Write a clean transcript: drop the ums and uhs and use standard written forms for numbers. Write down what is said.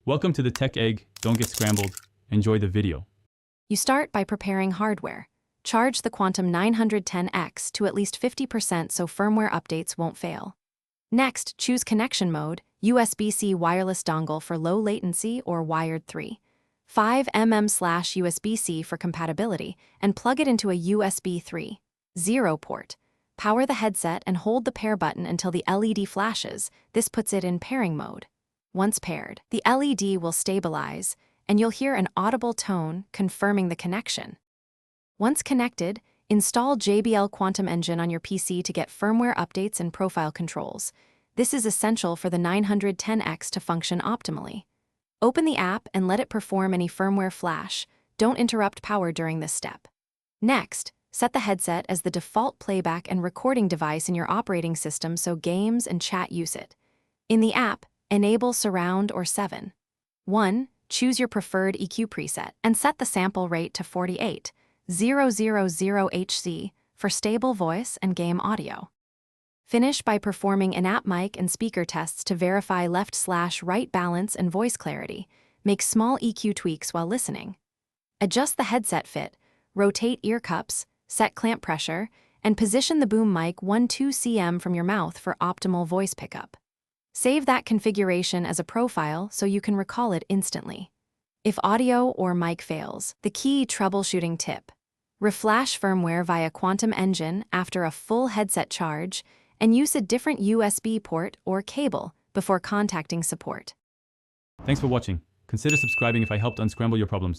Welcome to the Tech Egg. Don't get scrambled. Enjoy the video. You start by preparing hardware. Charge the Quantum 910X to at least 50% so firmware updates won't fail. Next, choose connection mode, USB-C wireless dongle for low latency or wired 3. 5mm/USB-C for compatibility, and plug it into a USB 3.0 port. Power the headset and hold the pair button until the LED flashes. This puts it in pairing mode. Once paired, the LED will stabilize, and you'll hear an audible tone confirming the connection. Once connected, install JBL Quantum Engine on your PC to get firmware updates and profile controls. This is essential for the 910X to function optimally. Open the app and let it perform any firmware flash. Don't interrupt power during this step. Next, set the headset as the default playback and recording device in your operating system so games and chat use it. In the app, enable Surround or 7. 1. Choose your preferred EQ preset and set the sample rate to 48,000 Hz for stable voice and game audio. Finish by performing in-app mic and speaker tests to verify left/right balance and voice clarity. Make small EQ tweaks while listening. Adjust the headset fit, rotate ear cups, set clamp pressure, and position the boom mic 1-2 cm from your mouth for optimal voice pickup. Save that configuration as a profile so you can recall it instantly. If audio or mic fails, the key troubleshooting tip: reflash firmware via Quantum Engine after a full headset charge and use a different USB port or cable before contacting support. Thanks for watching. Consider subscribing if I helped unscramble your problems.